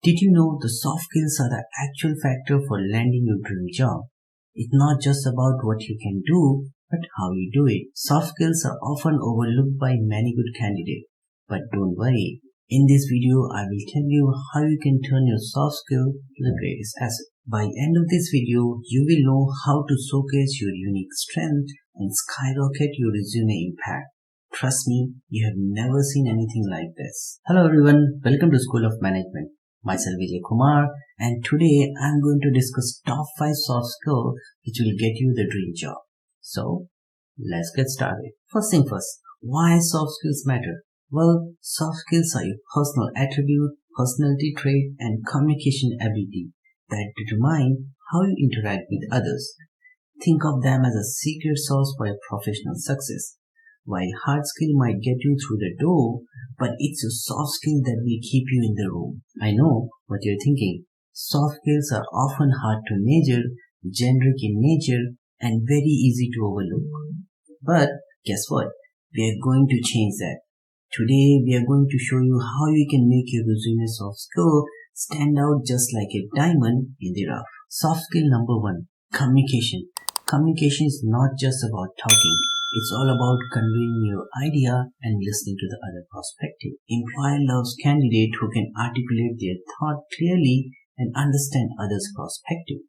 Did you know the soft skills are the actual factor for landing your dream job? It's not just about what you can do, but how you do it. Soft skills are often overlooked by many good candidates. But don't worry, in this video I will tell you how you can turn your soft skill to the greatest asset. By the end of this video, you will know how to showcase your unique strength and skyrocket your resume impact. Trust me, you have never seen anything like this. Hello everyone, welcome to School of Management. Myself Vijay Kumar, and today I'm going to discuss top 5 soft skills which will get you the dream job. So, let's get started. First thing first, why soft skills matter? Well, soft skills are your personal attribute, personality trait, and communication ability that determine how you interact with others. Think of them as a secret sauce for your professional success. While hard skill might get you through the door, but it's your soft skill that will keep you in the room. I know what you're thinking. Soft skills are often hard to measure, generic in nature, and very easy to overlook. But guess what? We are going to change that. Today we are going to show you how you can make your resume soft skill stand out just like a diamond in the rough. Soft skill number 1, communication. Communication is not just about talking. It's all about conveying your idea and listening to the other perspective. Employer loves candidates who can articulate their thought clearly and understand others' perspective.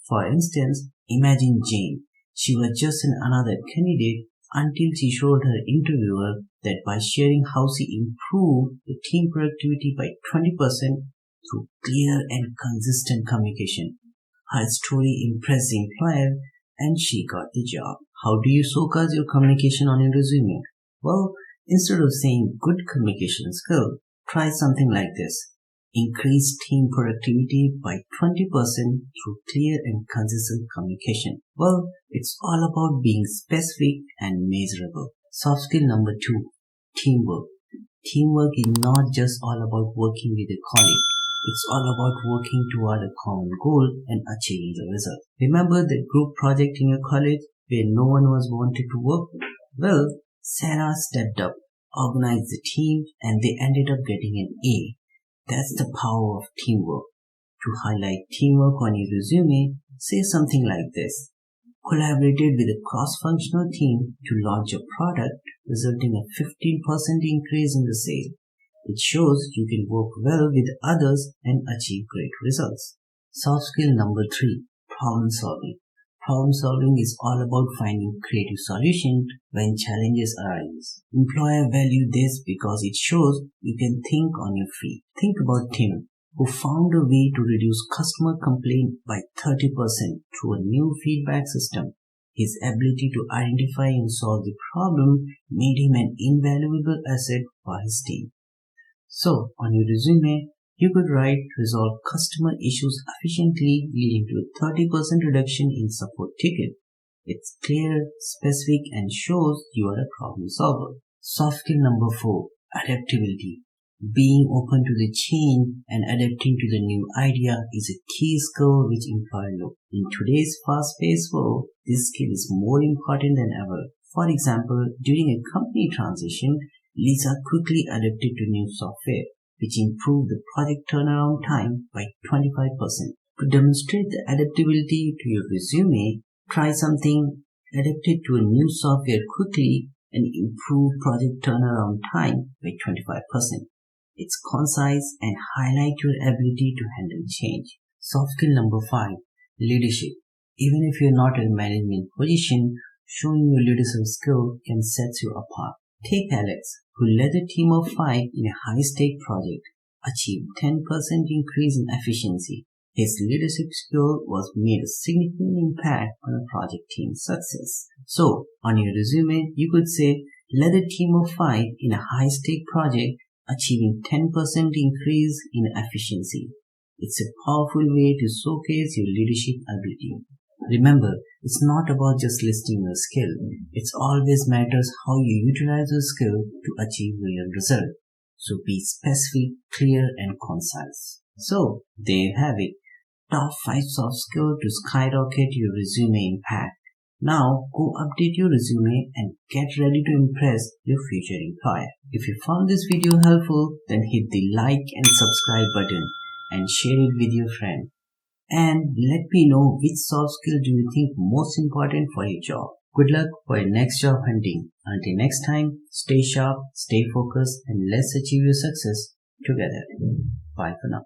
For instance, imagine Jane. She was just another candidate until she showed her interviewer that by sharing how she improved the team productivity by 20% through clear and consistent communication. Her story impressed the employer and she got the job. How do you showcase your communication on your resume? Well, instead of saying good communication skill, try something like this. Increase team productivity by 20% through clear and consistent communication. Well, it's all about being specific and measurable. Soft skill number 2, teamwork. Teamwork is not just all about working with a colleague. It's all about working toward a common goal and achieving the result. Remember that group project in your college where no one was wanted to work? Well, Sarah stepped up, organized the team, and they ended up getting an A. That's the power of teamwork. To highlight teamwork on your resume, say something like this. Collaborated with a cross-functional team to launch a product, resulting in a 15% increase in the sale. It shows you can work well with others and achieve great results. Soft skill number 3, problem solving. Problem solving is all about finding creative solutions when challenges arise. Employer value this because it shows you can think on your feet. Think about Tim, who found a way to reduce customer complaint by 30% through a new feedback system. His ability to identify and solve the problem made him an invaluable asset for his team. So, on your resume, you could write resolve customer issues efficiently, leading to a 30% reduction in support ticket. It's clear, specific, and shows you are a problem solver. Soft skill number 4, adaptability. Being open to the change and adapting to the new idea is a key skill which employers look. In today's fast-paced world, this skill is more important than ever. For example, during a company transition, Lisa quickly adapted to new software, which improved the project turnaround time by 25%. To demonstrate the adaptability to your resume, try something adapted to a new software quickly and improve project turnaround time by 25%. It's concise and highlight your ability to handle change. Soft skill number 5, leadership. Even if you're not in a management position, showing your leadership skill can set you apart. Take Alex, who led a team of 5 in a high-stake project, achieved 10% increase in efficiency. His leadership skill was made a significant impact on a project team's success. So, on your resume, you could say, led a team of 5 in a high-stake project, achieving 10% increase in efficiency. It's a powerful way to showcase your leadership ability. Remember, it's not about just listing your skill. It always matters how you utilize your skill to achieve real result. So be specific, clear, and concise. So, there you have it. Top 5 soft skills to skyrocket your resume impact. Now, go update your resume and get ready to impress your future employer. If you found this video helpful, then hit the like and subscribe button. and share it with your friend. And let me know which soft skill do you think most important for your job. Good luck for your next job hunting. Until next time, stay sharp, stay focused, and let's achieve your success together. Bye for now.